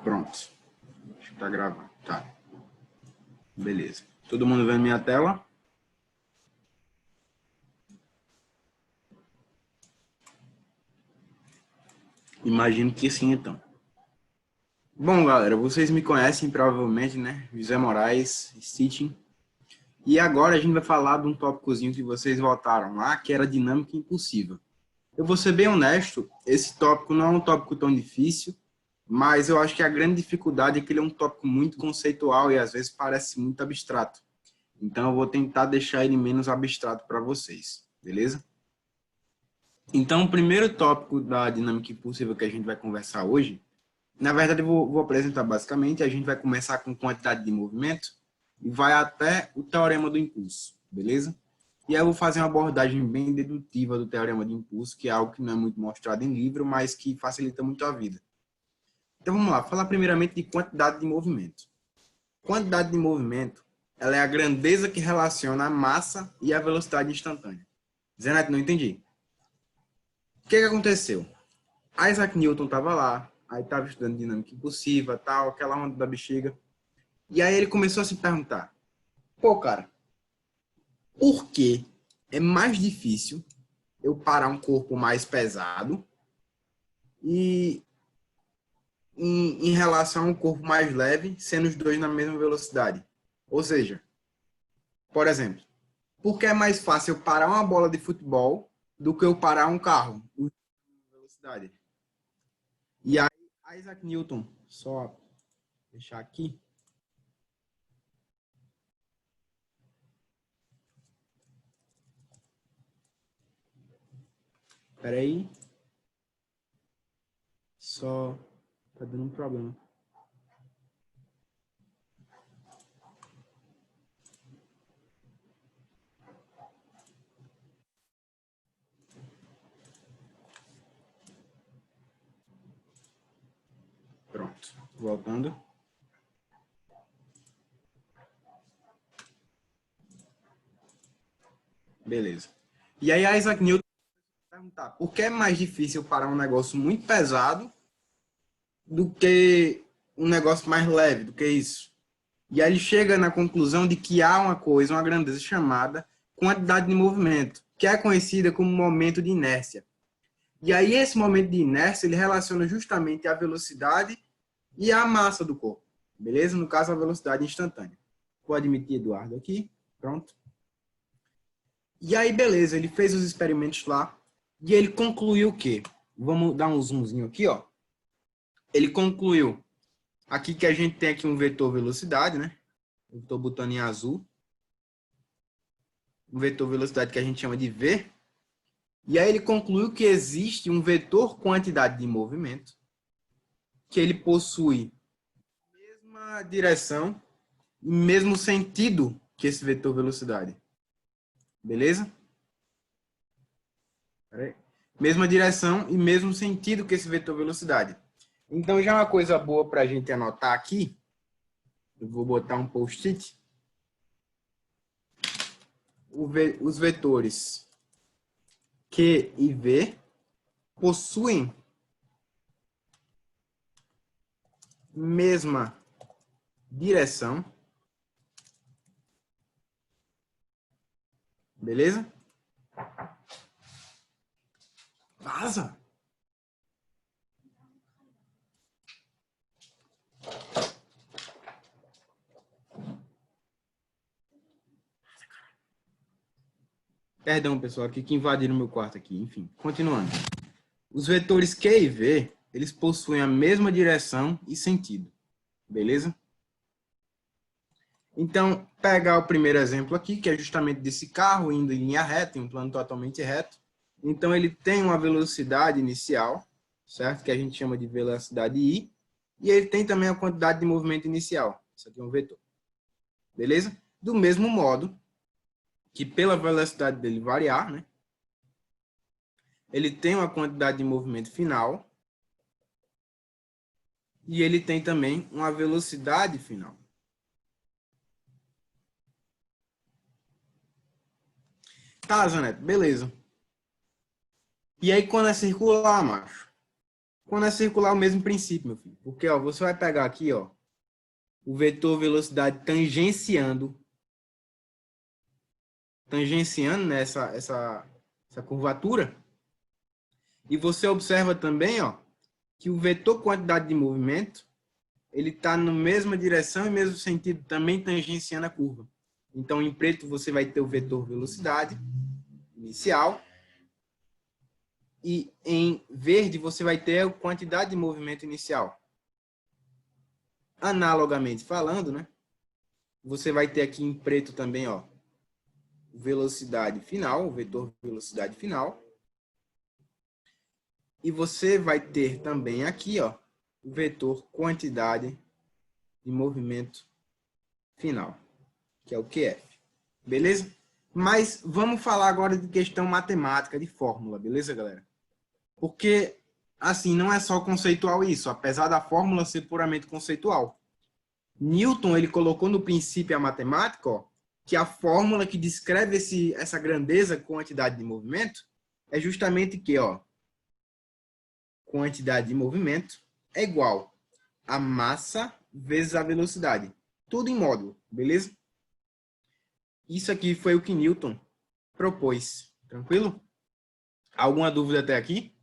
Pronto. Acho que tá gravando. Tá. Beleza. Todo mundo vendo minha tela? Imagino que sim, então. Bom, galera, vocês me conhecem provavelmente, né? José Moraes, Stitching. E agora a gente vai falar de um tópicozinho que vocês votaram lá, que era dinâmica impossível. Eu vou ser bem honesto, esse tópico não é um tópico tão difícil, mas eu acho que a grande dificuldade é que ele é um tópico muito conceitual e às vezes parece muito abstrato. Então eu vou tentar deixar ele menos abstrato para vocês, beleza? Então o primeiro tópico da dinâmica impossível que a gente vai conversar hoje, na verdade eu vou apresentar basicamente, a gente vai começar com quantidade de movimento e vai até o teorema do impulso, beleza? E aí eu vou fazer uma abordagem bem dedutiva do teorema de impulso, que é algo que não é muito mostrado em livro, mas que facilita muito a vida. Então vamos lá, falar primeiramente de quantidade de movimento. Quantidade de movimento, ela é a grandeza que relaciona a massa e a velocidade instantânea. Zeneto, não entendi. O que aconteceu? Isaac Newton estava lá, aí estava estudando dinâmica impossível, tal, aquela onda da bexiga. E aí ele começou a se perguntar, pô, cara, por que é mais difícil eu parar um corpo mais pesado e em relação a um corpo mais leve, sendo os dois na mesma velocidade? Ou seja, por exemplo, por que é mais fácil eu parar uma bola de futebol do que eu parar um carro? Velocidade. E aí, Isaac Newton, só deixar aqui. Espera aí. Só tá dando um problema. Pronto. Voltando. Beleza. E aí, Isaac Newton perguntar por que é mais difícil parar um negócio muito pesado do que um negócio mais leve, do que isso. E aí ele chega na conclusão de que há uma coisa, uma grandeza chamada quantidade de movimento, que é conhecida como momento de inércia. E aí esse momento de inércia, ele relaciona justamente a velocidade e a massa do corpo. Beleza? No caso, a velocidade instantânea. Vou admitir Eduardo aqui. Pronto. E aí, beleza, ele fez os experimentos lá e ele concluiu o quê? Vamos dar um zoomzinho aqui, ó. Ele concluiu aqui que a gente tem aqui um vetor velocidade, né? Eu estou botando em azul. Um vetor velocidade que a gente chama de V. E aí ele concluiu que existe um vetor quantidade de movimento que ele possui a mesma direção e mesmo sentido que esse vetor velocidade. Beleza? Mesma direção e mesmo sentido que esse vetor velocidade. Então já é uma coisa boa para a gente anotar aqui. Eu vou botar um post-it. Os vetores Q e V possuem mesma direção. Beleza? Vaza! Perdão, pessoal, aqui que invadiram meu quarto aqui. Enfim, continuando. Os vetores Q e V, eles possuem a mesma direção e sentido. Beleza? Então, pegar o primeiro exemplo aqui, que é justamente desse carro indo em linha reta, em um plano totalmente reto. Então, ele tem uma velocidade inicial, certo? Que a gente chama de velocidade I. E ele tem também a quantidade de movimento inicial. Isso aqui é um vetor. Beleza? Do mesmo modo que pela velocidade dele variar, né? Ele tem uma quantidade de movimento final. E ele tem também uma velocidade final. Tá, Zaneto, beleza. E aí, quando é circular, macho? Quando é circular, o mesmo princípio, meu filho. Porque, ó, você vai pegar aqui, ó, o vetor velocidade tangenciando, né, essa curvatura. E você observa também, ó, que o vetor quantidade de movimento, ele está na mesma direção e mesmo sentido, também tangenciando a curva. Então, em preto, você vai ter o vetor velocidade inicial. E em verde, você vai ter a quantidade de movimento inicial. Analogamente falando, né? Você vai ter aqui em preto também, ó, velocidade final, o vetor velocidade final. E você vai ter também aqui, ó, o vetor quantidade de movimento final, que é o QF. Beleza? Mas vamos falar agora de questão matemática, de fórmula, beleza, galera? Porque, assim, não é só conceitual isso, apesar da fórmula ser puramente conceitual. Newton, ele colocou no princípio a matemática, ó, que a fórmula que descreve essa grandeza, quantidade de movimento, é justamente que, ó, quantidade de movimento é igual a massa vezes a velocidade. Tudo em módulo, beleza? Isso aqui foi o que Newton propôs. Tranquilo? Alguma dúvida até aqui?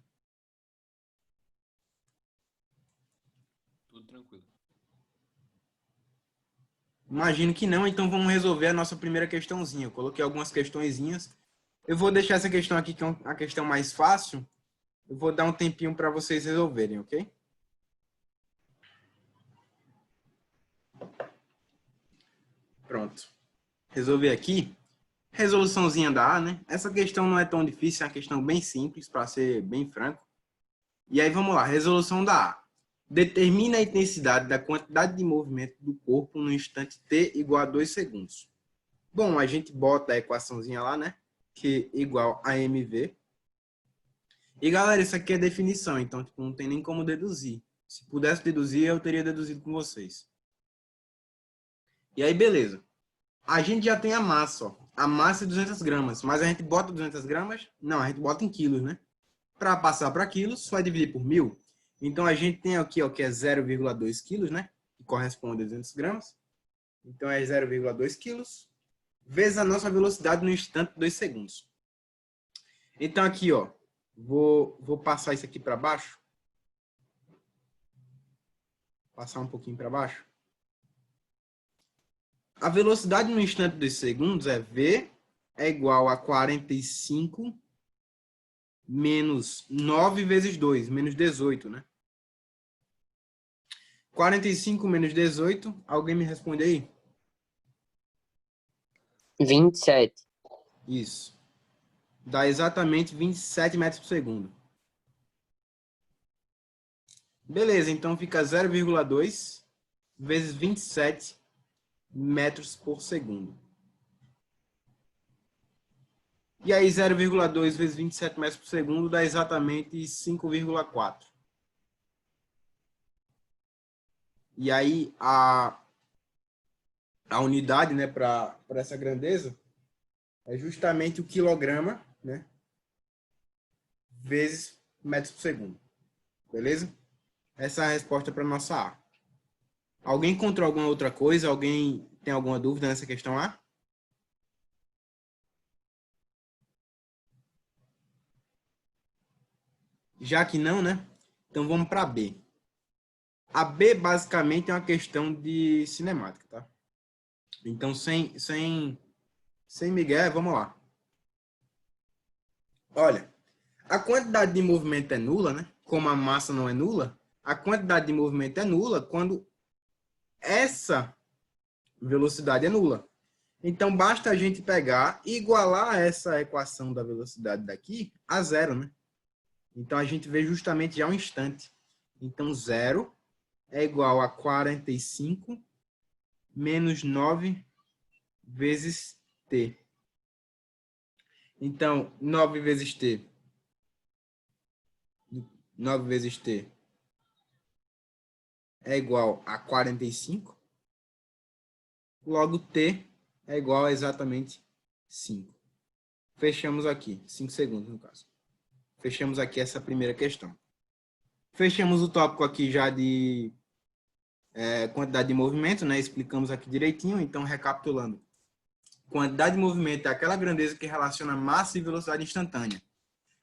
Tudo tranquilo. Imagino que não, então vamos resolver a nossa primeira questãozinha. Eu coloquei algumas questõezinhas. Eu vou deixar essa questão aqui, que é a questão mais fácil. Eu vou dar um tempinho para vocês resolverem, ok? Pronto. Resolvi aqui. Resoluçãozinha da A, né? Essa questão não é tão difícil, é uma questão bem simples, para ser bem franco. E aí vamos lá, resolução da A. Determina a intensidade da quantidade de movimento do corpo no instante t igual a 2 segundos. Bom, a gente bota a equaçãozinha lá, né? Que é igual a mv. E galera, isso aqui é definição, então tipo, não tem nem como deduzir. Se pudesse deduzir, eu teria deduzido com vocês. E aí, beleza. A gente já tem a massa, ó. A massa é 200 gramas, mas a gente bota 200 gramas? Não, a gente bota em quilos, né? Para passar para quilos, vai dividir por 1.000. Então, a gente tem aqui, ó, que é 0,2 quilos, né? Que corresponde a 200 gramas. Então, é 0,2 quilos vezes a nossa velocidade no instante 2 segundos. Então, aqui, ó, vou passar isso aqui para baixo. Passar um pouquinho para baixo. A velocidade no instante 2 segundos é V é igual a 45 menos 9 vezes 2, menos 18, né? 45 menos 18, alguém me responde aí? 27. Isso. Dá exatamente 27 metros por segundo. Beleza, então fica 0,2 vezes 27 metros por segundo. E aí 0,2 vezes 27 metros por segundo dá exatamente 5,4. E aí a unidade, né, para essa grandeza é justamente o quilograma, né, vezes metros por segundo. Beleza? Essa é a resposta para a nossa A. Alguém encontrou alguma outra coisa? Alguém tem alguma dúvida nessa questão A? Já que não, né? Então vamos para B. A B basicamente é uma questão de cinemática, tá? Então sem migué, vamos lá. Olha, a quantidade de movimento é nula, né? Como a massa não é nula, a quantidade de movimento é nula quando essa velocidade é nula. Então, basta a gente pegar e igualar essa equação da velocidade daqui a zero, né? Então, a gente vê justamente já um instante. Então, zero é igual a 45 menos 9 vezes t. Então, 9 vezes t. 9 vezes t é igual a 45. Logo, t é igual a exatamente 5. Fechamos aqui. 5 segundos, no caso. Fechamos aqui essa primeira questão. Fechamos o tópico aqui já de quantidade de movimento, né? Explicamos aqui direitinho, então recapitulando. Quantidade de movimento é aquela grandeza que relaciona massa e velocidade instantânea.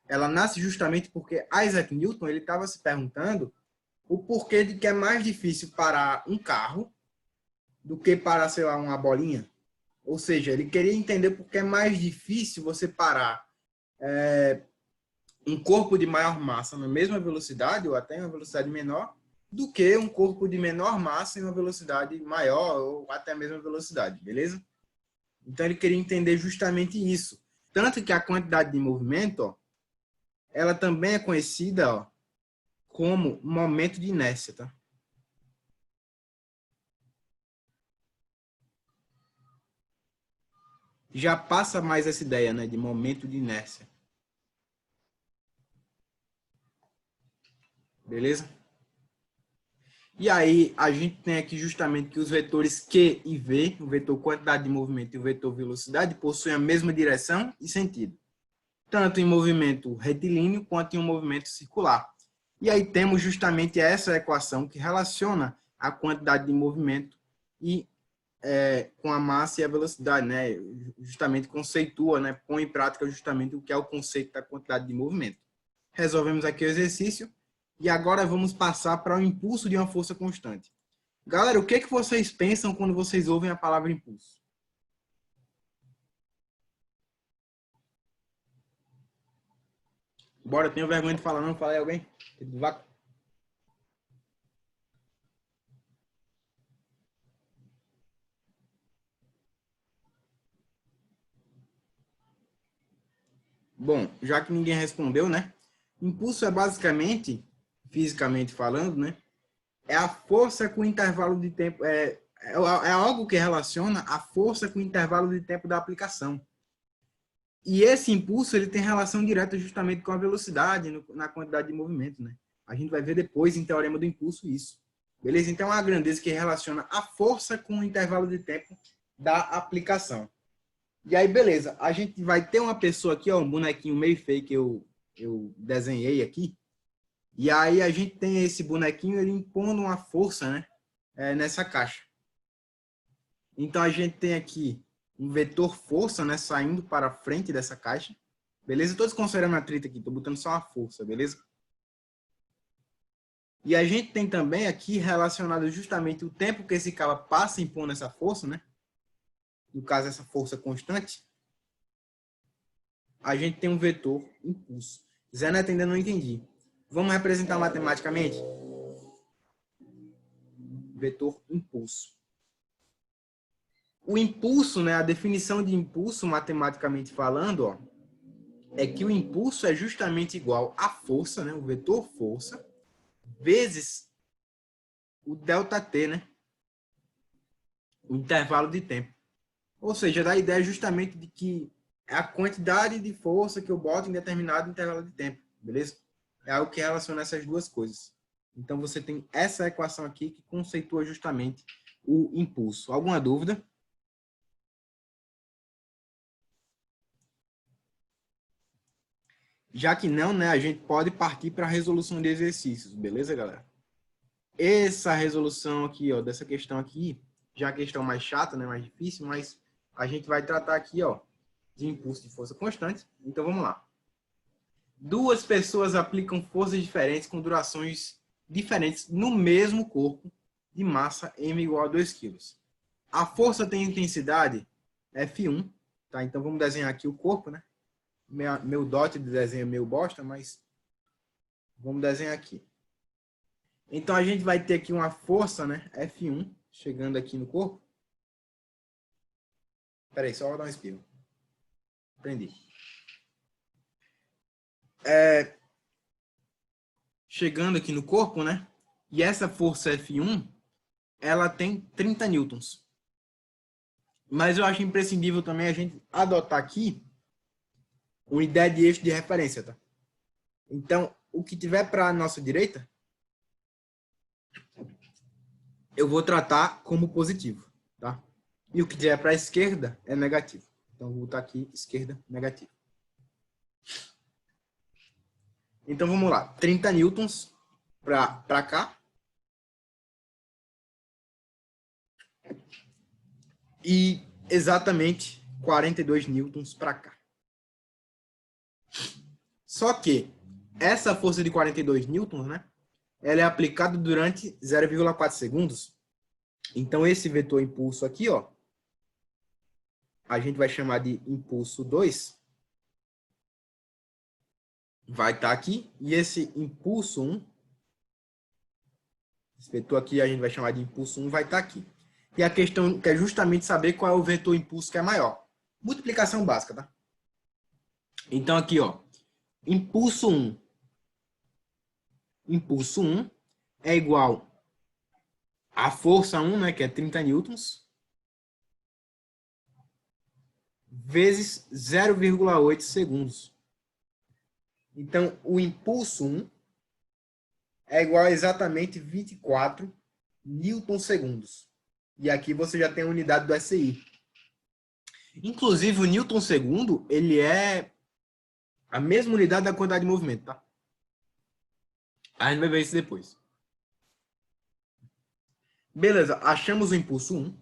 Ela nasce justamente porque Isaac Newton ele estava se perguntando o porquê de que é mais difícil parar um carro do que parar, sei lá, uma bolinha. Ou seja, ele queria entender por que é mais difícil você parar um corpo de maior massa na mesma velocidade, ou até em uma velocidade menor, do que um corpo de menor massa em uma velocidade maior, ou até a mesma velocidade, beleza? Então ele queria entender justamente isso. Tanto que a quantidade de movimento, ó, ela também é conhecida, ó, como momento de inércia, tá? Já passa mais essa ideia, né, de momento de inércia. Beleza? E aí, a gente tem aqui justamente que os vetores Q e V, o vetor quantidade de movimento e o vetor velocidade, possuem a mesma direção e sentido, tanto em movimento retilíneo quanto em um movimento circular. E aí temos justamente essa equação que relaciona a quantidade de movimento e com a massa e a velocidade, né? Justamente conceitua, né? Põe em prática justamente o que é o conceito da quantidade de movimento. Resolvemos aqui o exercício e agora vamos passar para o impulso de uma força constante. Galera, o que vocês pensam quando vocês ouvem a palavra impulso? Bora, tenho vergonha de falar, não? Falei alguém? Bom, já que ninguém respondeu, né? Impulso é basicamente, fisicamente falando, né? É a força com intervalo de tempo, é algo que relaciona a força com o intervalo de tempo da aplicação. E esse impulso ele tem relação direta justamente com a velocidade, na quantidade de movimento, né? A gente vai ver depois em Teorema do Impulso isso. Beleza? Então, é a grandeza que relaciona a força com o intervalo de tempo da aplicação. E aí, beleza. A gente vai ter uma pessoa aqui, ó, um bonequinho meio feio que eu desenhei aqui. E aí, a gente tem esse bonequinho, ele impondo uma força, né? Nessa caixa. Então, a gente tem aqui um vetor força, né? Saindo para frente dessa caixa. Beleza? Estou desconsiderando a trita aqui. Estou botando só uma força, beleza? E a gente tem também aqui relacionado justamente o tempo que esse cara passa impondo essa força, né? No caso, essa força constante. A gente tem um vetor impulso. Zé Neto ainda não entendi. Vamos representar matematicamente? Vetor impulso. O impulso, né, a definição de impulso, matematicamente falando, ó, é que o impulso é justamente igual à força, né, o vetor força, vezes o ΔT, né, o intervalo de tempo. Ou seja, dá a ideia justamente de que é a quantidade de força que eu boto em determinado intervalo de tempo, beleza? É algo que relaciona essas duas coisas. Então, você tem essa equação aqui que conceitua justamente o impulso. Alguma dúvida? Já que não, né, a gente pode partir para a resolução de exercícios, beleza, galera? Essa resolução aqui, ó, dessa questão aqui, já é a questão mais chata, né, mais difícil, mas a gente vai tratar aqui, ó, de impulso de força constante. Então, vamos lá. Duas pessoas aplicam forças diferentes com durações diferentes no mesmo corpo de massa m igual a 2 kg. A força tem intensidade F1, tá? Então, vamos desenhar aqui o corpo, né? Meu dot de desenho é meio bosta, mas vamos desenhar aqui. Então, a gente vai ter aqui uma força, né? F1, chegando aqui no corpo. Espera aí, só vou dar um espirro. Prendi. Chegando aqui no corpo, né? E essa força F1, ela tem 30 newtons. Mas eu acho imprescindível também a gente adotar aqui uma ideia de eixo de referência, tá? Então, o que tiver para a nossa direita, eu vou tratar como positivo, tá? E o que tiver para a esquerda é negativo. Então, vou botar aqui esquerda, negativo. Então, vamos lá. 30 newtons para cá. E exatamente 42 newtons para cá. Só que essa força de 42 newtons, né? Ela é aplicada durante 0,4 segundos. Então, esse vetor impulso aqui, ó, a gente vai chamar de impulso 2. Vai estar aqui. E esse impulso 1, esse vetor aqui a gente vai chamar de impulso 1, vai estar aqui. E a questão é justamente saber qual é o vetor impulso que é maior. Multiplicação básica, tá? Então, aqui, ó, impulso 1. Impulso 1 é igual a força 1, né, que é 30 newtons, vezes 0,8 segundos. Então, o impulso 1 é igual a exatamente 24 newton segundos. E aqui você já tem a unidade do SI. Inclusive, o newton segundo, ele é a mesma unidade da quantidade de movimento, tá? A gente vai ver isso depois. Beleza, achamos o impulso 1.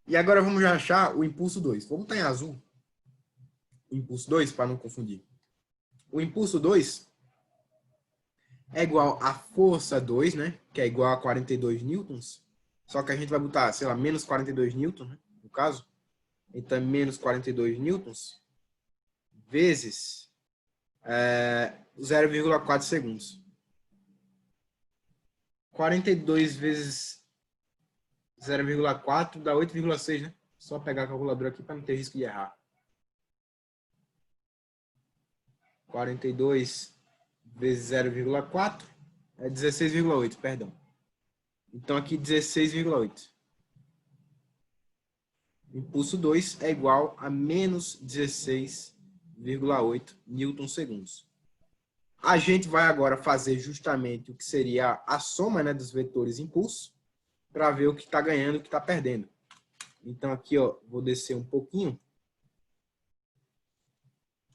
E agora vamos achar o impulso 2. Vamos botar em azul o impulso 2 para não confundir. O impulso 2 é igual a força 2, né? Que é igual a 42 newtons. Só que a gente vai botar, sei lá, menos 42 newtons, né? No caso. Então, é menos 42 newtons vezes 0,4 segundos. 42 vezes 0,4 dá 8,6, né? Só pegar a calculadora aqui para não ter risco de errar. 42 vezes 0,4 é 16,8, perdão. Então, aqui 16,8. Impulso 2 é igual a menos 16,8 newtons segundos. A gente vai agora fazer justamente o que seria a soma, né, dos vetores impulso para ver o que está ganhando e o que está perdendo. Então, aqui, ó, vou descer um pouquinho.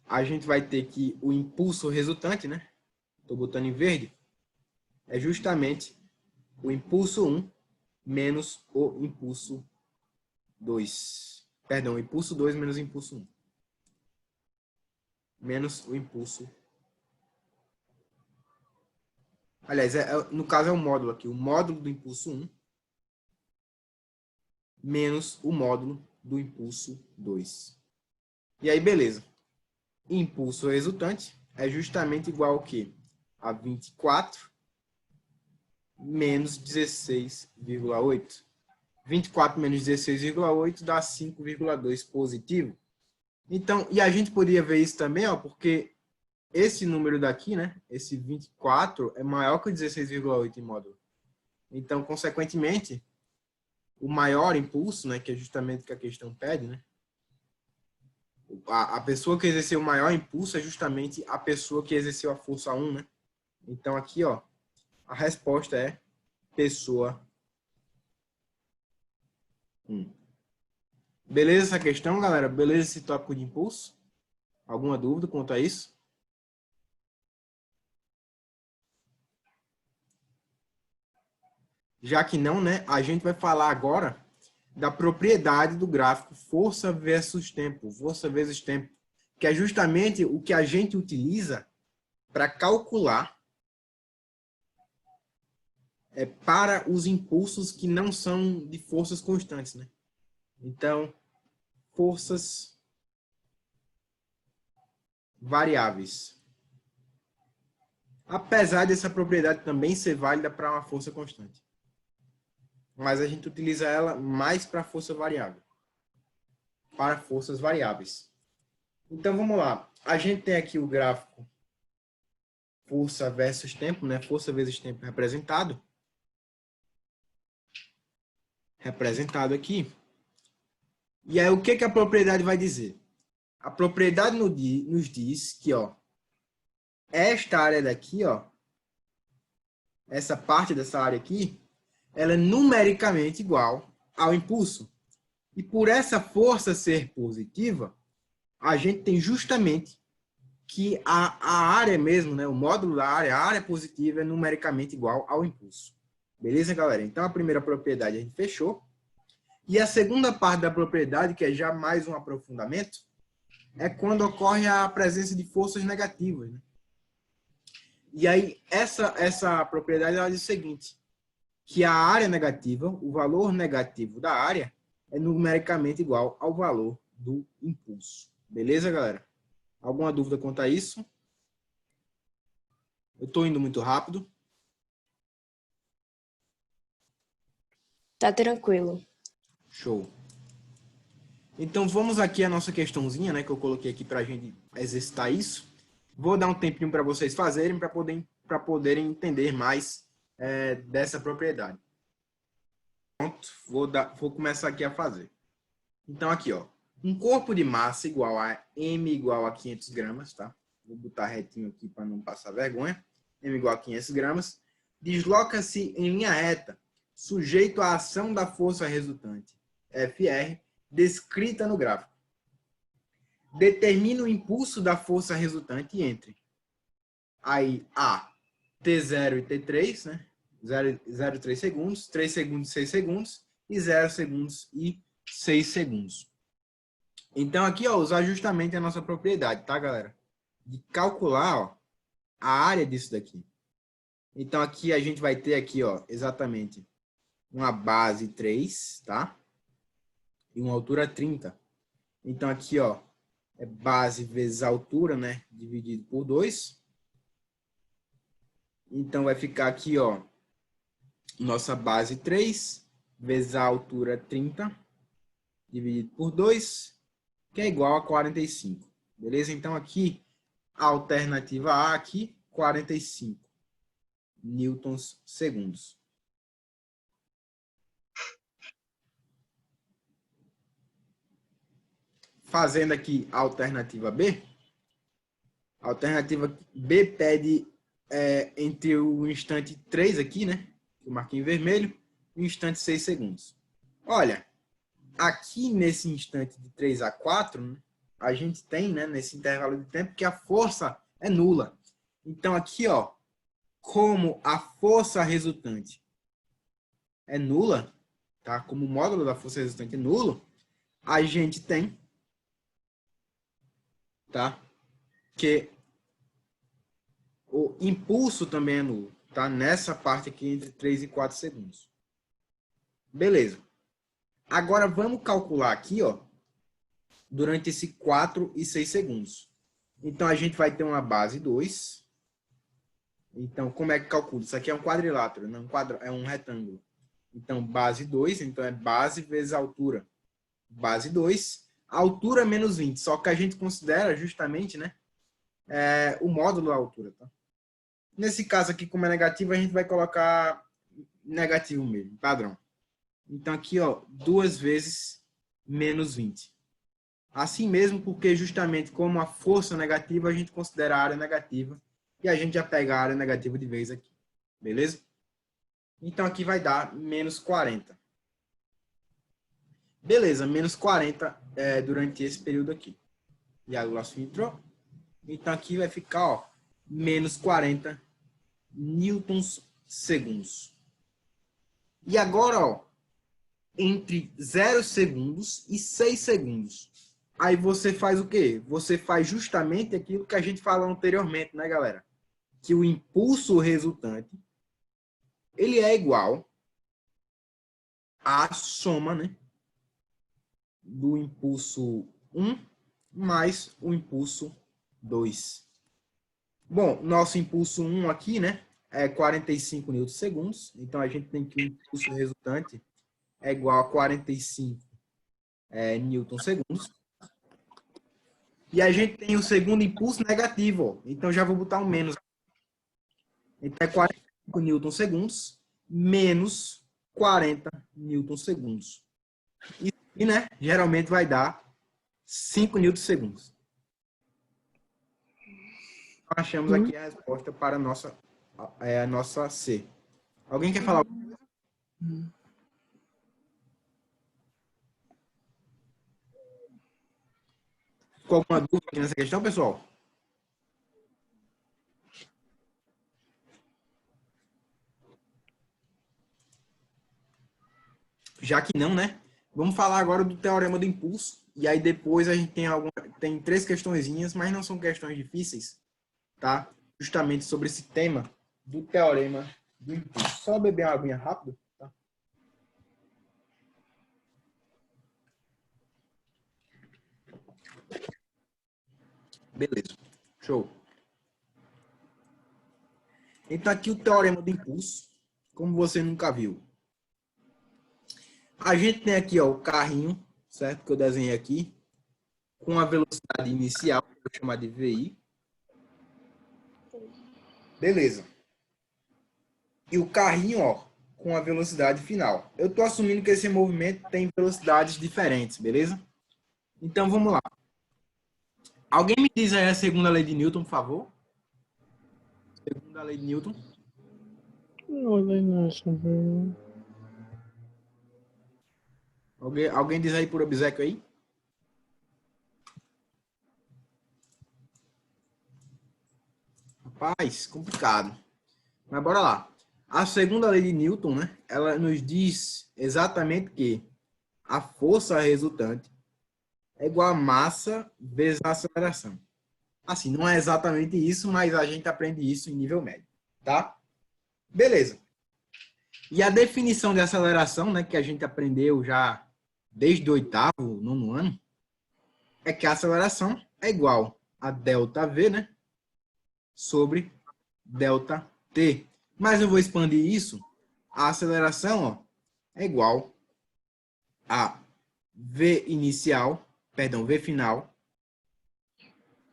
A gente vai ter que o impulso resultante, né? Estou botando em verde. É justamente o impulso 1 menos o impulso 2. Perdão, o impulso 2 menos o impulso 1. Menos o impulso. Aliás, no caso é o módulo aqui. O módulo do impulso 1 menos o módulo do impulso 2. E aí, beleza. Impulso resultante é justamente igual ao quê? A 24 menos 16,8. 24 menos 16,8 dá 5,2 positivo. Então, e a gente poderia ver isso também, ó, porque esse número daqui, né, esse 24 é maior que o 16,8 em módulo. Então, consequentemente, o maior impulso, né, que é justamente o que a questão pede, né, a pessoa que exerceu o maior impulso é justamente a pessoa que exerceu a força 1, né? Então, aqui, ó, a resposta é pessoa 1. Beleza essa questão, galera? Beleza esse tópico de impulso? Alguma dúvida quanto a isso? Já que não, né? A gente vai falar agora da propriedade do gráfico força versus tempo. Força vezes tempo. Que é justamente o que a gente utiliza para calcular para os impulsos que não são de forças constantes, né? Então, forças variáveis. Apesar dessa propriedade também ser válida para uma força constante. Mas a gente utiliza ela mais para força variável. Para forças variáveis. Então, vamos lá. A gente tem aqui o gráfico força versus tempo, né? Força vezes tempo representado. Representado aqui. E aí, o que a propriedade vai dizer? A propriedade nos diz que, ó, esta área daqui, ó, essa parte dessa área aqui, ela é numericamente igual ao impulso. E por essa força ser positiva, a gente tem justamente que a área mesmo, né, o módulo da área, a área positiva é numericamente igual ao impulso. Beleza, galera? Então, a primeira propriedade a gente fechou. E a segunda parte da propriedade, que é já mais um aprofundamento, é quando ocorre a presença de forças negativas, né? E aí, essa propriedade ela diz o seguinte, que a área negativa, o valor negativo da área, é numericamente igual ao valor do impulso. Beleza, galera? Alguma dúvida quanto a isso? Eu estou indo muito rápido. Tá tranquilo. Show. Então, vamos aqui a nossa questãozinha, né, que eu coloquei aqui para a gente exercitar isso. Vou dar um tempinho para vocês fazerem, para poderem entender mais dessa propriedade. Pronto, vou começar aqui a fazer. Então, aqui, ó, um corpo de massa igual a M igual a 500 gramas, tá? Vou botar retinho aqui para não passar vergonha. M igual a 500 gramas. Desloca-se em linha reta, sujeito à ação da força resultante, FR, descrita no gráfico. Determina o impulso da força resultante entre aí A, T0 e T3, né? 0,3 segundos, 3 segundos e 6 segundos, e 0 segundos e 6 segundos. Então, aqui, ó, os ajustamentos é a nossa propriedade, tá, galera? De calcular, ó, a área disso daqui. Então, aqui a gente vai ter aqui, ó, exatamente uma base 3, tá? E uma altura 30. Então, aqui, ó, é base vezes altura, né? Dividido por 2. Então, vai ficar aqui, ó, nossa base 3 vezes a altura 30, dividido por 2, que é igual a 45. Beleza? Então, aqui, a alternativa A aqui, 45 newtons segundos. Fazendo aqui a alternativa B, a alternativa B pede entre o instante 3 aqui, né? Eu marquei em vermelho, e o instante 6 segundos. Olha, aqui nesse instante de 3 a 4, né, a gente tem, né, nesse intervalo de tempo, que a força é nula. Então, aqui, ó, como a força resultante é nula, tá? Como o módulo da força resultante é nulo, a gente tem, tá? Que o impulso também é nulo, tá? Nessa parte aqui entre 3 e 4 segundos. Beleza. Agora vamos calcular aqui, ó, durante esse 4 e 6 segundos. Então a gente vai ter uma base 2. Então, como é que calcula? Isso aqui é um quadrilátero, não é um retângulo. Então, base 2, então é base vezes altura. Base 2, altura menos 20. Só que a gente considera justamente, né, o módulo da altura, tá? Nesse caso aqui, como é negativo, a gente vai colocar negativo mesmo, padrão. Então, aqui, ó, 2 vezes menos 20. Assim mesmo, porque justamente como a força negativa, a gente considera a área negativa. E a gente já pega a área negativa de vez aqui. Beleza? Então, aqui vai dar menos 40. Beleza, menos 40 durante esse período aqui. E a laço entrou. Então, aqui vai ficar, ó, menos 40 newtons segundos. E agora, ó, entre 0 segundos e 6 segundos. Aí você faz o quê? Você faz justamente aquilo que a gente falou anteriormente, né, galera? Que o impulso resultante, ele é igual à soma, né, do impulso 1 mais o impulso 2. Bom, nosso impulso 1 aqui, né, é 45 newtons. Então, a gente tem que o impulso resultante é igual a 45 newtons. E a gente tem o segundo impulso negativo. Ó. Então, já vou botar um menos. Então, é 45 newtons menos 40 newtons. E, né, geralmente vai dar 5 newtons. Então, achamos aqui a resposta para a nossa C. Alguém quer falar? Ficou alguma dúvida aqui nessa questão, pessoal? já que não, né? Vamos falar agora do teorema do impulso. E aí depois a gente tem 3 questõezinhas, mas não são questões difíceis, tá? Justamente sobre esse tema do teorema do impulso. Só beber uma aguinha rápido, tá? Beleza. Show. Então aqui o teorema do impulso, como você nunca viu. A gente tem aqui, ó, o carrinho, certo? Que eu desenhei aqui, com a velocidade inicial, que eu vou chamar de VI. Beleza. E o carrinho, ó, com a velocidade final. Eu estou assumindo que esse movimento tem velocidades diferentes, beleza? Então, vamos lá. Alguém me diz aí a segunda lei de Newton, por favor? Segunda lei de Newton. Alguém diz aí por obséquio aí? Rapaz, complicado. Mas bora lá. A segunda lei de Newton, né? Ela nos diz exatamente que a força resultante é igual a massa vezes a aceleração. Assim, não é exatamente isso, mas a gente aprende isso em nível médio, tá? Beleza. E a definição de aceleração, né, que a gente aprendeu já desde o 8º, 9º ano, é que a aceleração é igual a ΔV, né, sobre ΔT. Mas eu vou expandir isso. A aceleração, ó, é igual a V inicial, perdão, V final,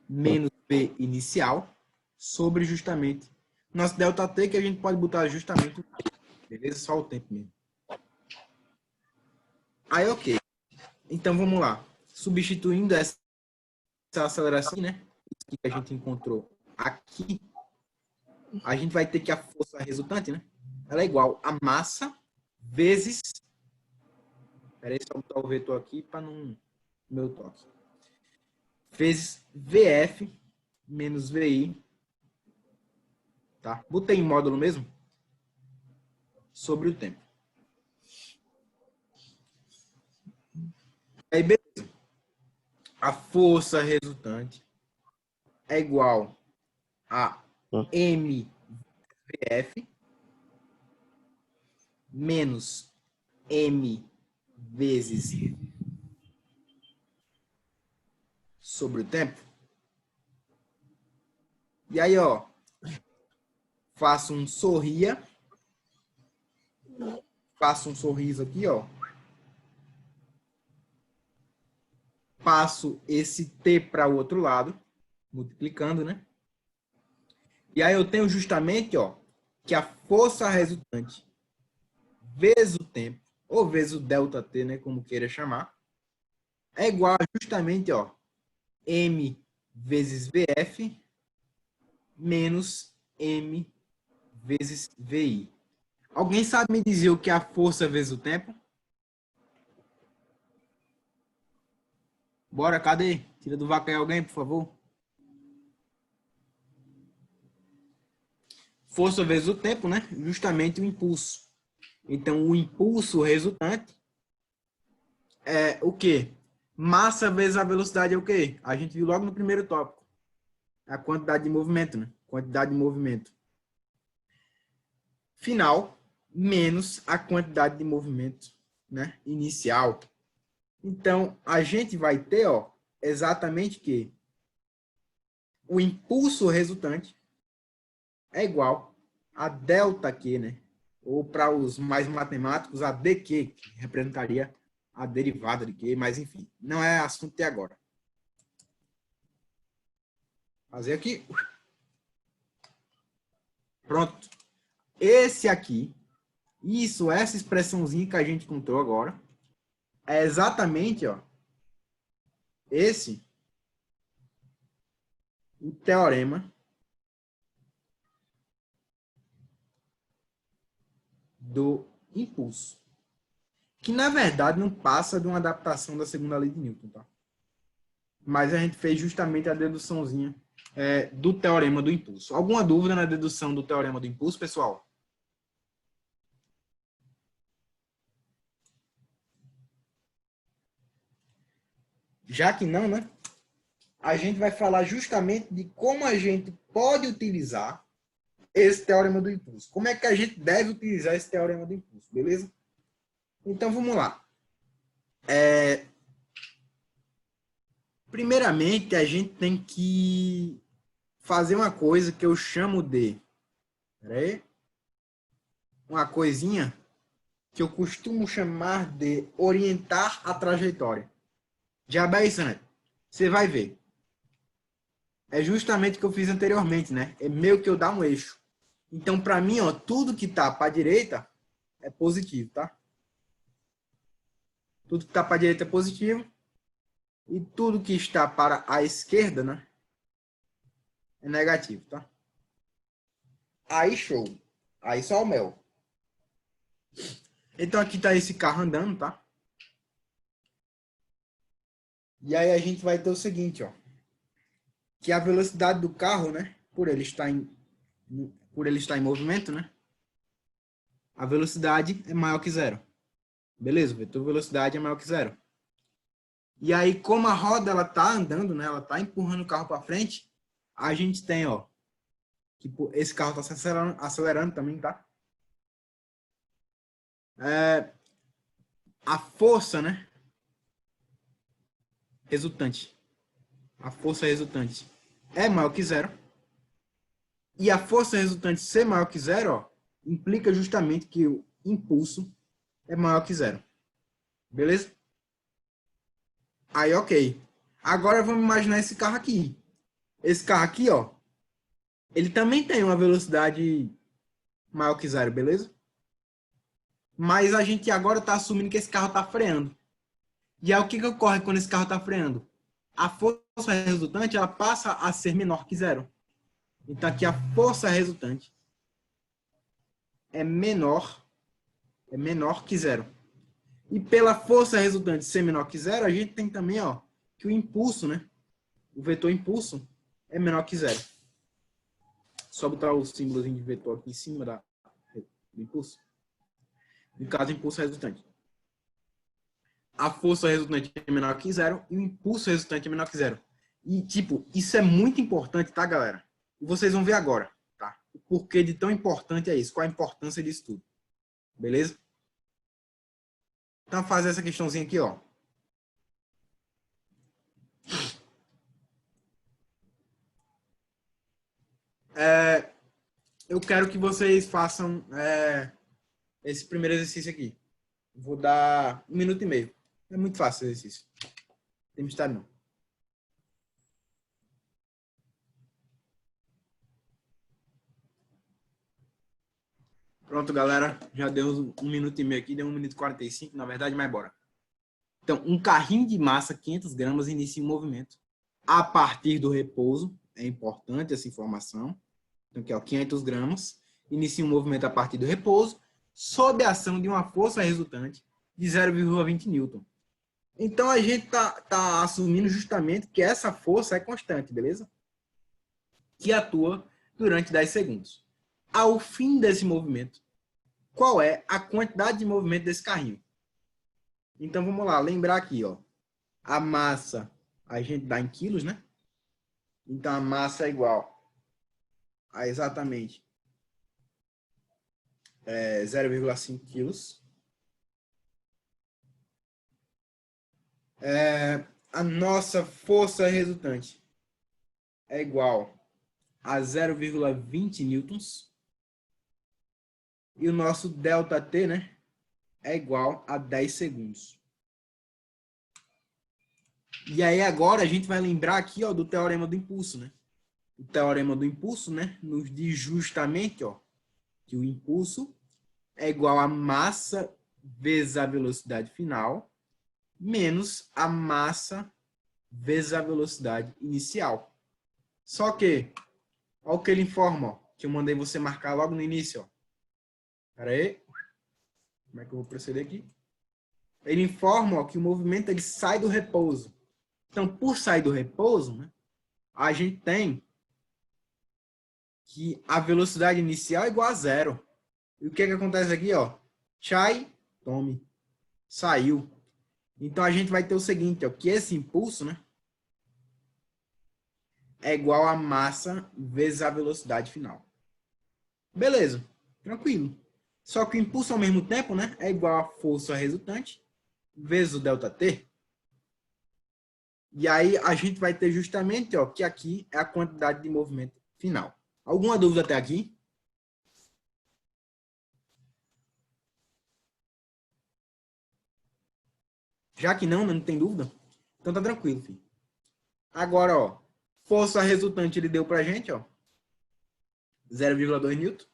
menos V inicial, sobre justamente nosso ΔT, que a gente pode botar justamente o tempo, beleza? Só o tempo mesmo. Aí, ok. Então, vamos lá. Substituindo essa aceleração, né? Que a gente encontrou aqui, a gente vai ter que a força resultante, né? Ela é igual a massa vezes... Espera aí, só botar o vetor aqui para não... meu toque. Vezes VF menos VI. Tá? Botei em módulo mesmo. Sobre o tempo. Aí, beleza. A força resultante é igual a MVF menos M vezes sobre o tempo. E aí, ó, faço um sorriso aqui, ó. Passo esse T para o outro lado, multiplicando, né? E aí eu tenho justamente, ó, que a força resultante vezes o tempo, ou vezes o ΔT, né, como queira chamar, é igual a justamente, ó, M vezes VF menos M vezes VI. Alguém sabe me dizer o que é a força vezes o tempo? Bora, cadê? Tira do vaca aí alguém, por favor. Força vezes o tempo, né? Justamente o impulso. Então, o impulso resultante é o quê? Massa vezes a velocidade é o quê? A gente viu logo no primeiro tópico. A quantidade de movimento, né? Quantidade de movimento final menos a quantidade de movimento, né, inicial. Então, a gente vai ter, ó, exatamente que o impulso resultante é igual a ΔQ, né? Ou para os mais matemáticos, a dQ, que representaria a derivada de Q, mas enfim, não é assunto de agora. Fazer aqui. Pronto. Esse aqui, essa expressãozinha que a gente encontrou agora, é exatamente, ó, o teorema do impulso, que na verdade não passa de uma adaptação da segunda lei de Newton, tá? Mas a gente fez justamente a deduçãozinha do teorema do impulso. Alguma dúvida na dedução do teorema do impulso, pessoal? já que não, né? A gente vai falar justamente de como a gente pode utilizar esse teorema do impulso. Como é que a gente deve utilizar esse teorema do impulso, beleza? Então, vamos lá. Primeiramente, a gente tem que fazer uma coisa que eu chamo de... Peraí. Uma coisinha que eu costumo chamar de orientar a trajetória. Já bem, você vai ver. É justamente o que eu fiz anteriormente, né? É meio que eu dar um eixo. Então, para mim, ó, tudo que tá para a direita é positivo, tá? Tudo que está para a direita é positivo. E tudo que está para a esquerda, né, é negativo, tá? Aí, show. Aí só o mel. Então, aqui tá esse carro andando, tá? E aí a gente vai ter o seguinte, ó. Que a velocidade do carro, né, por ele estar em movimento, né, a velocidade é maior que zero. Beleza? O vetor velocidade é maior que zero. E aí, como a roda ela tá andando, né, ela tá empurrando o carro para frente, a gente tem, ó, que esse carro tá se acelerando também, tá? A força, né, resultante. A força resultante é maior que zero. E a força resultante ser maior que zero, ó, implica justamente que o impulso é maior que zero. Beleza? Aí, ok. Agora vamos imaginar esse carro aqui. Esse carro aqui, ó, ele também tem uma velocidade maior que zero, beleza? Mas a gente agora está assumindo que esse carro está freando. E aí o que, que ocorre quando esse carro está freando? A força resultante ela passa a ser menor que zero. Então aqui a força resultante é menor que zero. E pela força resultante ser menor que zero, a gente tem também, ó, que o impulso, né? O vetor impulso é menor que zero. Só botar o símbolo de vetor aqui em cima do impulso. No caso, impulso resultante. A força resultante é menor que zero e o impulso resultante é menor que zero. E, tipo, isso é muito importante, tá, galera? E vocês vão ver agora, tá? O porquê de tão importante é isso. Qual a importância disso tudo. Beleza? Então, fazer essa questãozinha aqui, ó. Eu quero que vocês façam esse primeiro exercício aqui. Vou dar 1 minuto e meio. É muito fácil esse exercício. Não tem mistério, não. Pronto, galera. Já deu 1 minuto e meio aqui. Deu 1 minuto e 45, na verdade, mas bora. Então, um carrinho de massa, 500 gramas, inicia um movimento. A partir do repouso, é importante essa informação. Então, aqui, ó, 500 gramas. Inicia um movimento a partir do repouso, sob a ação de uma força resultante de 0,20 newton. Então, a gente tá assumindo justamente que essa força é constante, beleza? Que atua durante 10 segundos. Ao fim desse movimento, qual é a quantidade de movimento desse carrinho? Então, vamos lá, lembrar aqui, ó. A massa a gente dá em quilos, né? Então, a massa é igual a exatamente 0,5 quilos. A nossa força resultante é igual a 0,20 newtons. E o nosso ΔT, né, é igual a 10 segundos. E aí agora a gente vai lembrar aqui, ó, do teorema do impulso, né? O teorema do impulso, né, nos diz justamente, ó, que o impulso é igual a massa vezes a velocidade final menos a massa vezes a velocidade inicial. Só que, olha o que ele informa, ó, que eu mandei você marcar logo no início. Ó. Pera aí. Como é que eu vou proceder aqui? Ele informa, ó, que o movimento ele sai do repouso. Então, por sair do repouso, né, a gente tem que a velocidade inicial é igual a zero. E o que, que acontece aqui? Ó? Chai, tome. Saiu. Então, a gente vai ter o seguinte, ó, que esse impulso, né, é igual a massa vezes a velocidade final. Beleza, tranquilo. Só que o impulso ao mesmo tempo, né, é igual a força resultante vezes o ΔT. E aí a gente vai ter justamente, ó, que aqui é a quantidade de movimento final. Alguma dúvida até aqui? Já que não, né, não tem dúvida, então tá tranquilo, filho. Agora, ó, força resultante ele deu pra gente, ó, 0,2 newton.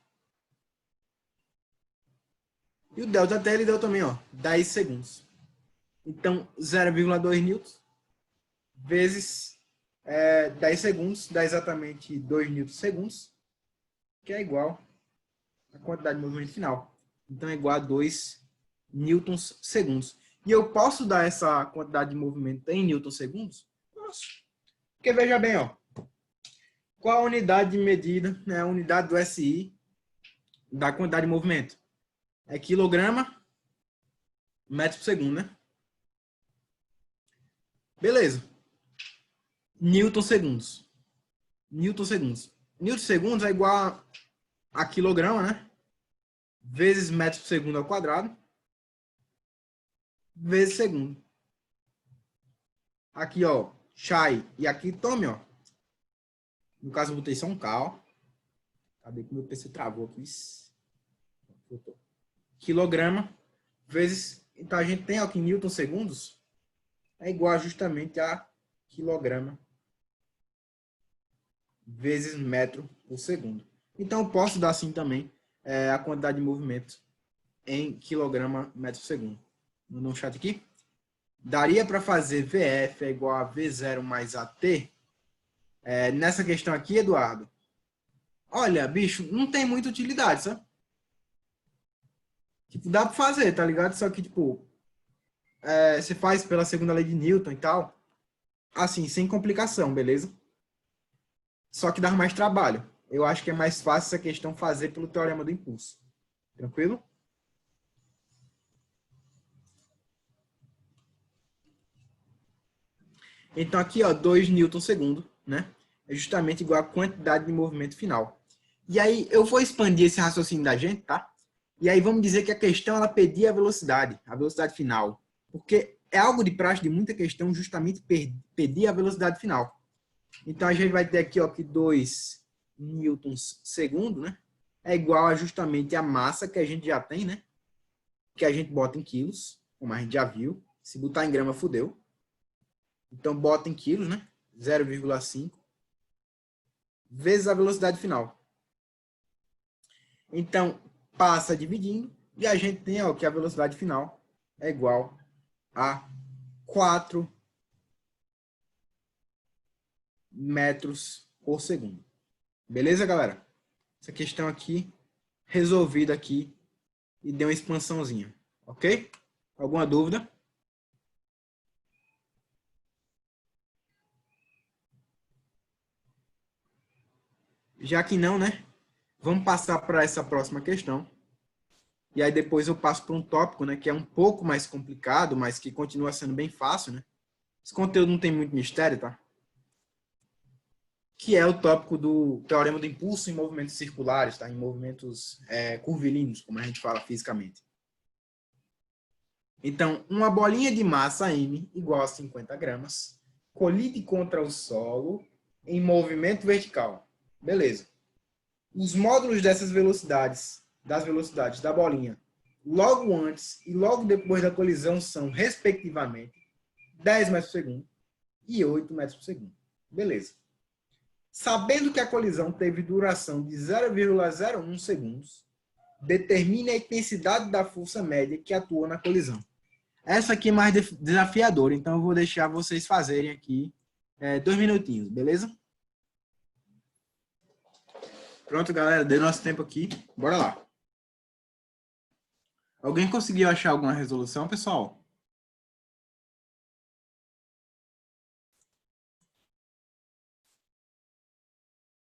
E o ΔT ele deu também, ó, 10 segundos. Então, 0,2 newtons vezes 10 segundos dá exatamente 2 newtons segundos, que é igual à quantidade de movimento final. Então, é igual a 2 newtons segundos. E eu posso dar essa quantidade de movimento em newtons segundos? Posso. Porque veja bem, ó, qual a unidade de medida, né, a unidade do SI da quantidade de movimento? É quilograma, metro por segundo, né? Beleza. Newton segundos. Newton segundos. Newton segundos é igual a quilograma, né? Vezes metro por segundo ao quadrado, vezes segundo. Aqui, ó, chai. E aqui, tome, ó. No caso, eu botei só um K, ó. Cadê que meu PC travou aqui? Quilograma vezes... Então, a gente tem aqui Newton segundos é igual justamente a quilograma vezes metro por segundo. Então, eu posso dar assim também a quantidade de movimento em quilograma metro por segundo. Mandou um chat aqui. Daria para fazer VF é igual a V0 mais AT? Nessa questão aqui, Eduardo, olha, bicho, não tem muita utilidade, sabe? Tipo, dá para fazer, tá ligado? Só que, tipo, você faz pela segunda lei de Newton e tal, assim, sem complicação, beleza? Só que dá mais trabalho. Eu acho que é mais fácil essa questão fazer pelo teorema do impulso. Tranquilo? Então aqui, ó, 2 newton segundo, né? É justamente igual a quantidade de movimento final. E aí eu vou expandir esse raciocínio da gente, tá? E aí vamos dizer que a questão ela pedia a velocidade final. Porque é algo de praxe de muita questão justamente pedir a velocidade final. Então a gente vai ter aqui, ó, que 2 newtons segundo, né? É igual a justamente a massa que a gente já tem, né? Que a gente bota em quilos, como a gente já viu. Se botar em grama, fudeu. Então bota em quilos, né? 0,5 vezes a velocidade final. Então passa dividindo e a gente tem, ó, que a velocidade final é igual a 4 metros por segundo. Beleza, galera? Essa questão aqui, resolvida aqui, e deu uma expansãozinha. Ok? Alguma dúvida? Já que não, né? Vamos passar para essa próxima questão. E aí depois eu passo para um tópico, né, que é um pouco mais complicado, mas que continua sendo bem fácil, né? Esse conteúdo não tem muito mistério, tá? Que é o tópico do teorema do impulso em movimentos circulares, tá? Em movimentos curvilíneos, como a gente fala fisicamente. Então, uma bolinha de massa m igual a 50 gramas colide contra o solo em movimento vertical. Beleza. Os módulos dessas velocidades, das velocidades da bolinha, logo antes e logo depois da colisão são, respectivamente, 10 metros por segundo e 8 metros por segundo. Beleza. Sabendo que a colisão teve duração de 0,01 segundos, determine a intensidade da força média que atua na colisão. Essa aqui é mais desafiadora, então eu vou deixar vocês fazerem aqui 2 minutinhos, beleza? Pronto, galera, deu nosso tempo aqui. Bora lá. Alguém conseguiu achar alguma resolução, pessoal?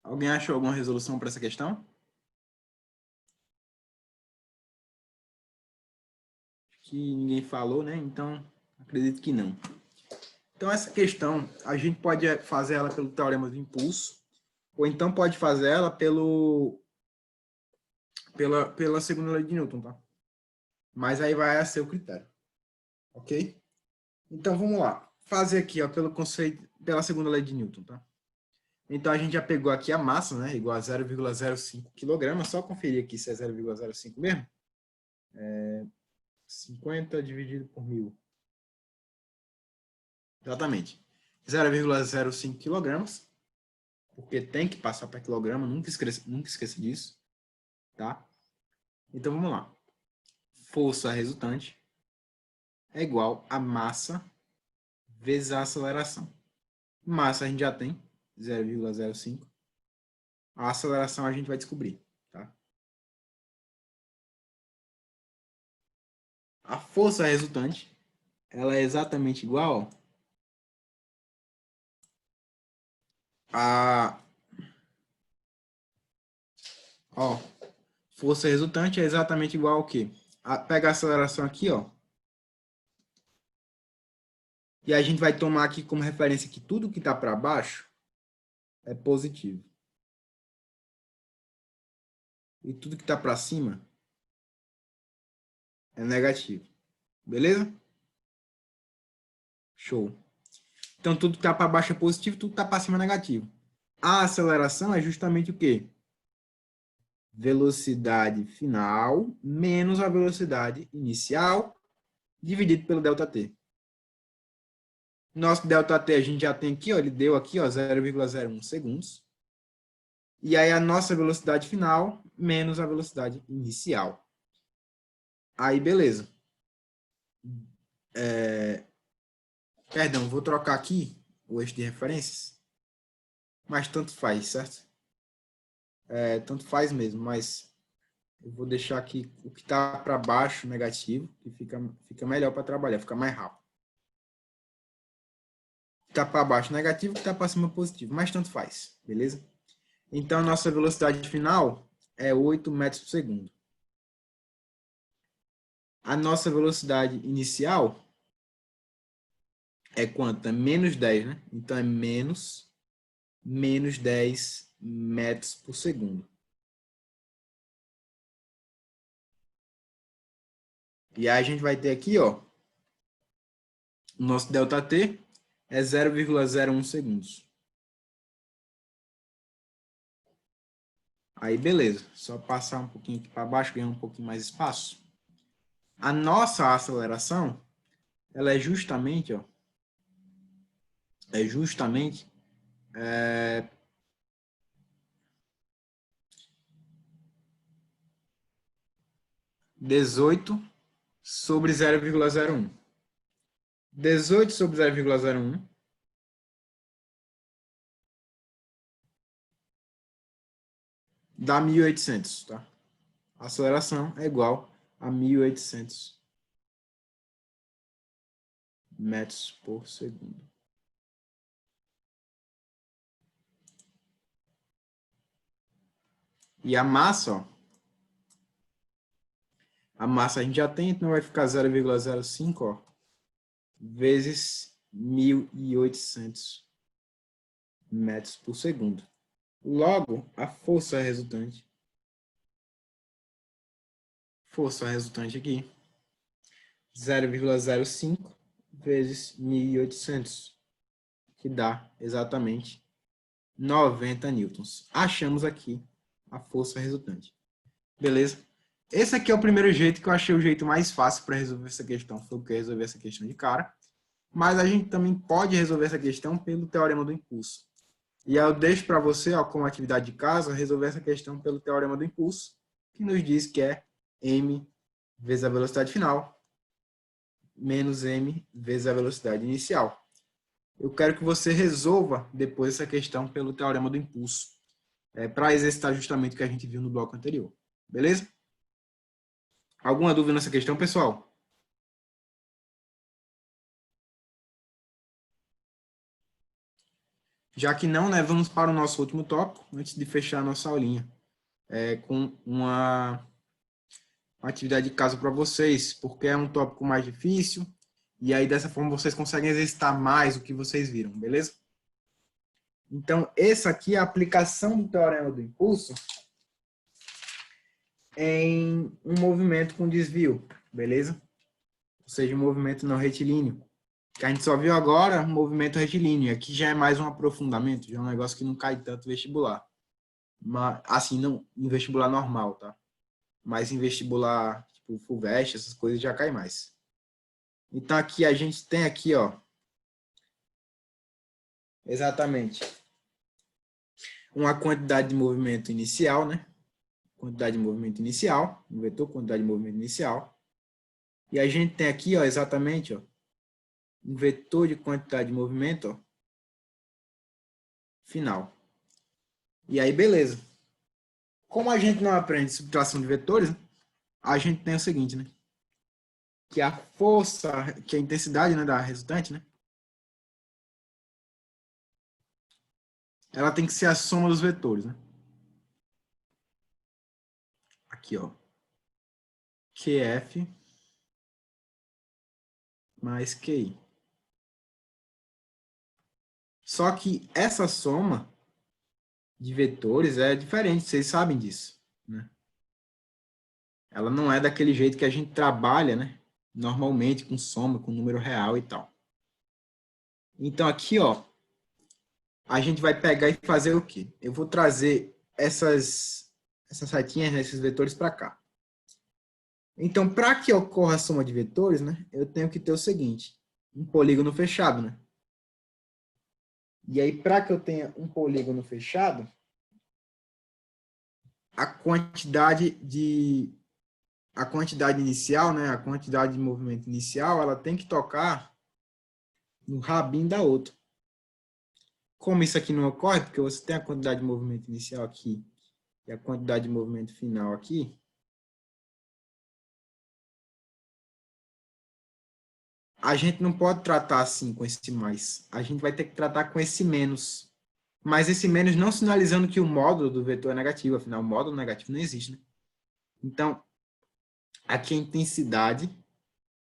Alguém achou alguma resolução para essa questão? Acho que ninguém falou, né? Então, Acredito que não. Então, essa questão, a gente pode fazer ela pelo teorema do impulso, ou então pode fazer ela pela segunda lei de Newton, tá? Mas aí vai a seu critério. Ok? Então, vamos lá. Fazer aqui, ó, pelo conceito, pela segunda lei de Newton, tá? Então, a gente já pegou aqui a massa, né? Igual a 0,05 kg. Só conferir aqui se é 0,05 mesmo. 50 dividido por 1000. Exatamente. 0,05 kg. Porque tem que passar para quilograma. Nunca esqueça disso. Tá? Então, vamos lá. Força resultante é igual a massa vezes a aceleração. Massa a gente já tem, 0,05. A aceleração a gente vai descobrir. Tá? A força resultante, ela é exatamente igual a... Ó, força resultante é exatamente igual ao quê? Pega a aceleração aqui, ó. E a gente vai tomar aqui como referência que tudo que está para baixo é positivo. E tudo que está para cima é negativo. Beleza? Show. Então, tudo que está para baixo é positivo, tudo que está para cima é negativo. A aceleração é justamente o quê? Velocidade final menos a velocidade inicial dividido pelo ΔT. Nosso ΔT a gente já tem aqui, ó, ele deu aqui, ó, 0,01 segundos. E aí a nossa velocidade final menos a velocidade inicial. Aí, beleza. Perdão, vou trocar aqui o eixo de referências. Mas tanto faz, certo? Tanto faz mesmo, mas eu vou deixar aqui o que está para baixo negativo, que fica melhor para trabalhar, fica mais rápido. O que está para baixo negativo, o que está para cima positivo, mas tanto faz, beleza? Então, a nossa velocidade final é 8 metros por segundo. A nossa velocidade inicial é quanto? É menos 10, né? Então, é menos 10 metros por segundo. E aí a gente vai ter aqui, ó, o nosso ΔT é 0,01 segundos. Aí, beleza. Só passar um pouquinho aqui para baixo, ganhar um pouquinho mais espaço. A nossa aceleração, ela é justamente, ó, 18 sobre 0,01. 18 sobre 0,01 dá 1.800, tá? A aceleração é igual a 1.800 metros por segundo. E a massa, ó, a massa a gente já tem, então vai ficar 0,05, ó, vezes 1.800 metros por segundo. Logo, a força resultante aqui, 0,05 vezes 1.800, que dá exatamente 90 newtons. Achamos aqui a força resultante. Beleza? Esse aqui é o primeiro jeito, que eu achei o jeito mais fácil para resolver essa questão. Foi o que resolver essa questão de cara. Mas a gente também pode resolver essa questão pelo teorema do impulso. E aí eu deixo para você, ó, como atividade de casa, resolver essa questão pelo teorema do impulso, que nos diz que é m vezes a velocidade final menos m vezes a velocidade inicial. Eu quero que você resolva depois essa questão pelo teorema do impulso, para exercitar justamente o que a gente viu no bloco anterior. Beleza? Alguma dúvida nessa questão, pessoal? Já que não, né, vamos para o nosso último tópico, antes de fechar a nossa aulinha, com uma atividade de casa para vocês, porque é um tópico mais difícil E aí, dessa forma, vocês conseguem exercitar mais o que vocês viram, beleza? Então, essa aqui é a aplicação do teorema do impulso em um movimento com desvio, beleza? Ou seja, um movimento não retilíneo. Que a gente só viu agora, um movimento retilíneo. Aqui já é mais um aprofundamento, já é um negócio que não cai tanto vestibular. Mas, assim, não em vestibular normal, tá? Mas em vestibular, tipo, FUVEST, essas coisas já cai mais. Então, aqui a gente tem aqui, ó, exatamente, uma quantidade de movimento inicial, né? Quantidade de movimento inicial, um vetor, quantidade de movimento inicial. E a gente tem aqui, ó, exatamente, ó, um vetor de quantidade de movimento, ó, final. E aí, beleza. Como a gente não aprende subtração de vetores, a gente tem o seguinte, né? Que a força, que a intensidade, né, da resultante, né? Ela tem que ser a soma dos vetores, né? Aqui, ó. QF mais QI. Só que essa soma de vetores é diferente, vocês sabem disso, né? Ela não é daquele jeito que a gente trabalha, né? Normalmente com soma, com número real e tal. Então aqui, ó, a gente vai pegar e fazer o quê? Eu vou trazer essas setinhas, né, esses vetores para cá. Então, para que ocorra a soma de vetores, né, eu tenho que ter o seguinte, um polígono fechado, né? E aí, para que eu tenha um polígono fechado, a quantidade inicial, né, a quantidade de movimento inicial, ela tem que tocar no rabinho da outra. Como isso aqui não ocorre, porque você tem a quantidade de movimento inicial aqui e a quantidade de movimento final aqui, a gente não pode tratar assim com esse mais. A gente vai ter que tratar com esse menos. Mas esse menos não sinalizando que o módulo do vetor é negativo. Afinal, o módulo negativo não existe, né? Então, aqui a intensidade,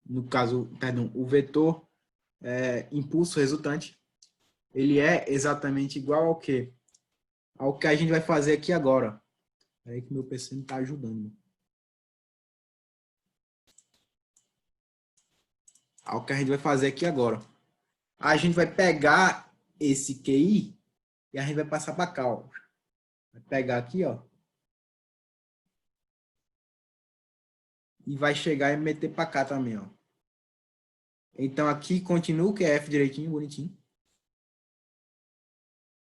no caso, perdão, o vetor impulso resultante, ele é exatamente igual ao quê? Ao que a gente vai fazer aqui agora. Peraí que meu PC não está ajudando. Ao que a gente vai fazer aqui agora. A gente vai pegar esse QI e a gente vai passar para cá, ó. Vai pegar aqui, ó. E vai chegar e meter para cá também, ó. Então aqui continua o QF direitinho, bonitinho.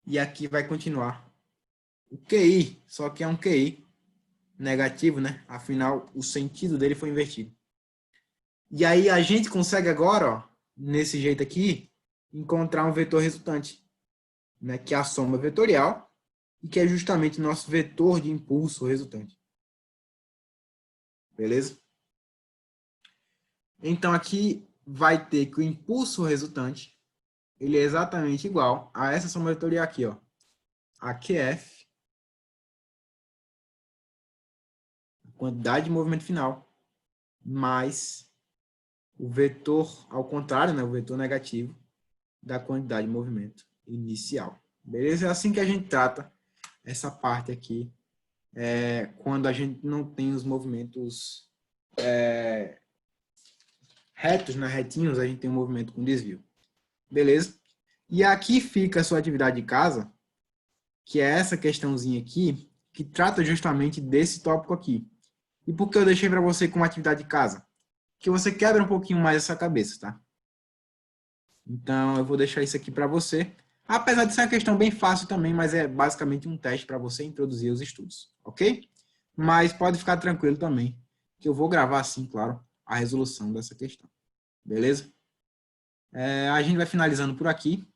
E aqui vai continuar o QI, só que é um QI negativo, né? Afinal, o sentido dele foi invertido. E aí a gente consegue agora, ó, nesse jeito aqui, encontrar um vetor resultante, né? Que é a soma vetorial e que é justamente o nosso vetor de impulso resultante. Beleza? Então aqui vai ter que o impulso resultante ele é exatamente igual a essa soma vetorial aqui, ó. A QF, a quantidade de movimento final, mais o vetor ao contrário, né, o vetor negativo da quantidade de movimento inicial. Beleza? É assim que a gente trata essa parte aqui, quando a gente não tem os movimentos retos, né, retinhos, a gente tem um movimento com desvio. Beleza? E aqui fica a sua atividade de casa, que é essa questãozinha aqui, que trata justamente desse tópico aqui. E por que eu deixei para você como atividade de casa? Que você quebra um pouquinho mais essa cabeça, tá? Então, eu vou deixar isso aqui para você. Apesar de ser uma questão bem fácil também, mas é basicamente um teste para você introduzir os estudos, ok? Mas pode ficar tranquilo também, que eu vou gravar, assim, claro, a resolução dessa questão. Beleza? A gente vai finalizando por aqui.